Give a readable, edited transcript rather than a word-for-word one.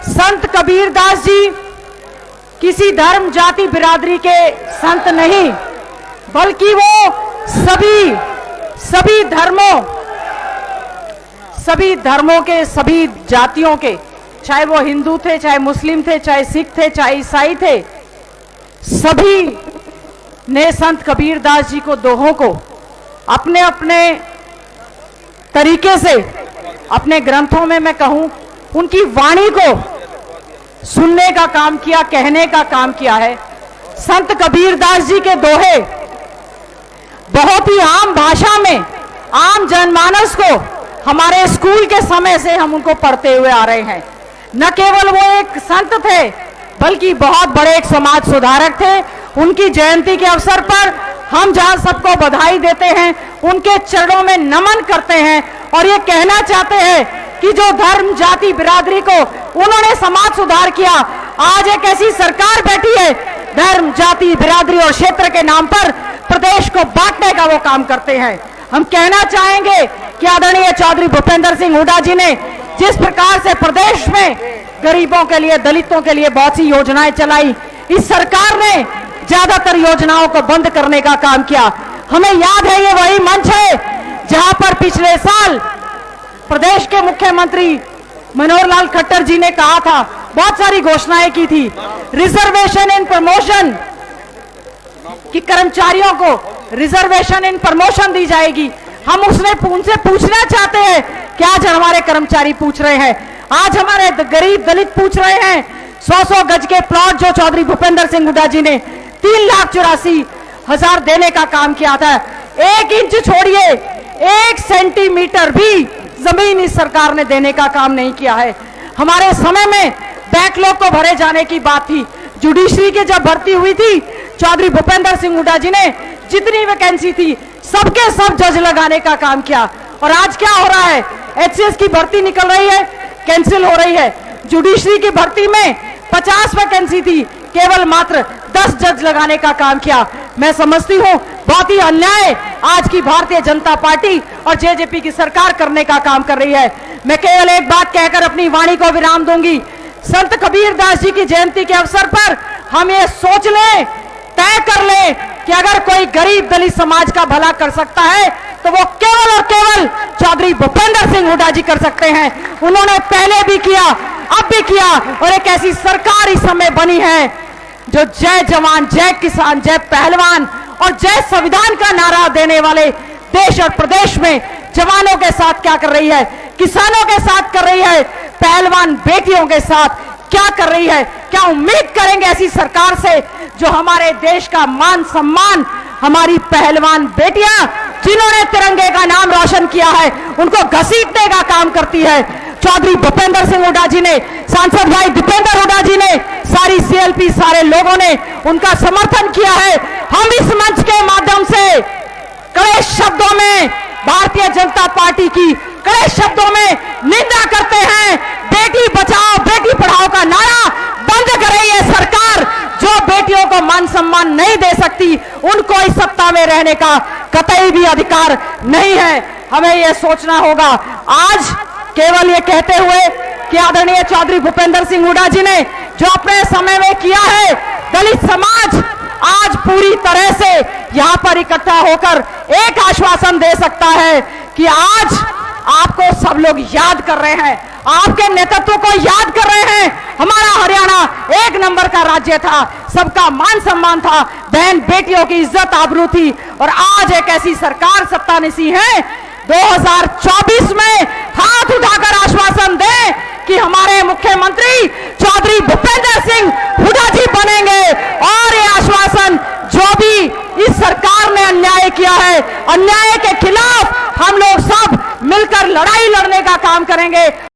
संत कबीरदास जी किसी धर्म जाति बिरादरी के संत नहीं, बल्कि वो सभी धर्मों के, सभी जातियों के, चाहे वो हिंदू थे, चाहे मुस्लिम थे, चाहे सिख थे, चाहे ईसाई थे, सभी ने संत कबीरदास जी को, दोहों को अपने अपने तरीके से, अपने ग्रंथों में मैं कहूं, उनकी वाणी को सुनने का काम किया, कहने का काम किया है। संत कबीरदास जी के दोहे बहुत ही आम भाषा में आम जनमानस को हमारे स्कूल के समय से हम उनको पढ़ते हुए आ रहे हैं। न केवल वो एक संत थे, बल्कि बहुत बड़े एक समाज सुधारक थे। उनकी जयंती के अवसर पर हम जहां सबको बधाई देते हैं, उनके चरणों में नमन करते हैं और ये कहना चाहते हैं कि जो धर्म जाति बिरादरी को उन्होंने समाज सुधार किया, आज एक ऐसी सरकार बैठी है, धर्म जाति बिरादरी और क्षेत्र के नाम पर प्रदेश को बांटने का वो काम करते हैं। हम कहना चाहेंगे कि आदरणीय चौधरी भूपेंद्र सिंह हुड्डा जी ने जिस प्रकार से प्रदेश में गरीबों के लिए, दलितों के लिए बहुत सी योजनाएं चलाई, इस सरकार ने ज्यादातर योजनाओं को बंद करने का काम किया। हमें याद है, ये वही मंच है जहां पर पिछले साल प्रदेश के मुख्यमंत्री मनोहर लाल खट्टर जी ने कहा था, बहुत सारी घोषणाएं की थी, रिजर्वेशन इन प्रमोशन, कि कर्मचारियों को रिजर्वेशन इन प्रमोशन दी जाएगी। हम उनसे पूछना चाहते हैं कि आज हमारे कर्मचारी पूछ रहे हैं, आज हमारे गरीब दलित पूछ रहे हैं, 100 गज के प्लॉट जो चौधरी भूपेंद्र सिंह हुड्डा जी ने 3,84,000 देने का काम किया था, 1 इंच छोड़िए 1 सेंटीमीटर भी जमीन इस सरकार ने देने का काम नहीं किया है। हमारे समय में बैकलॉग को भरे जाने की बात थी। जुडिशरी की जब भर्ती हुई थी, चौधरी भूपेंद्र सिंह हुड्डा जी ने जितनी वैकेंसी थी सबके सब जज लगाने का काम किया। और आज क्या हो रहा है, एचसीएस की भर्ती निकल रही है, कैंसिल हो रही है। जुडिशरी की भर्ती में 50 वैकेंसी थी, केवल मात्र 10 जज लगाने का काम किया। मैं समझती हूं बहुत ही अन्याय आज की भारतीय जनता पार्टी और जेजेपी की सरकार करने का काम कर रही है। मैं केवल एक बात कहकर अपनी वाणी को विराम दूंगी। संत कबीरदास जी की जयंती के अवसर पर हम ये सोच लें, तय कर लें कि अगर कोई गरीब दलित समाज का भला कर सकता है तो वो केवल और केवल चौधरी भूपेंद्र सिंह हुड्डा जी कर सकते हैं। उन्होंने पहले भी किया, अब भी किया, और एक ऐसी सरकार इस समय बनी है जो जय जवान, जय किसान, जय पहलवान और जय संविधान का नारा देने वाले देश और प्रदेश में जवानों के साथ क्या कर रही है, किसानों के साथ कर रही है, पहलवान बेटियों के साथ क्या कर रही है। क्या उम्मीद करेंगे ऐसी सरकार से जो हमारे देश का मान सम्मान, हमारी पहलवान बेटियां जिन्होंने तिरंगे का नाम रोशन किया है, उनको घसीटने का काम करती है। चौधरी भूपेंद्र सिंह हुड्डा जी ने, सांसद भाई दीपेंद्र हुड्डा जी ने, सारी सीएलपी, सारे लोगों ने उनका समर्थन किया है। हम इस मंच के माध्यम से कड़े शब्दों में भारतीय जनता पार्टी की कड़े शब्दों में निंदा करते हैं। बेटी बचाओ बेटी पढ़ाओ का नारा बंद करे ये सरकार, जो बेटियों को मान सम्मान नहीं दे सकती, उनको इस सत्ता में रहने का कतई भी अधिकार नहीं है। हमें यह सोचना होगा। आज केवल ये कहते हुए कि आदरणीय चौधरी भूपेंद्र सिंह हुड्डा जी ने जो अपने समय में किया है, दलित समाज आज पूरी तरह से यहां पर इकट्ठा होकर एक आश्वासन दे सकता है कि आज आपको सब लोग याद कर रहे हैं, आपके नेतृत्व को याद कर रहे हैं। हमारा हरियाणा 1 नंबर का राज्य था, सबका मान सम्मान था, बहन बेटियों की इज्जत आबरू थी, और आज एक ऐसी सरकार सत्तानीसी है 2024 में हाथ उठाकर आश्वासन दें कि हमारे मुख्यमंत्री चौधरी भूपेंद्र सिंह हुड्डा जी बनेंगे। और ये आश्वासन, जो भी इस सरकार ने अन्याय किया है, अन्याय के खिलाफ हम लोग सब मिलकर लड़ाई लड़ने का काम करेंगे।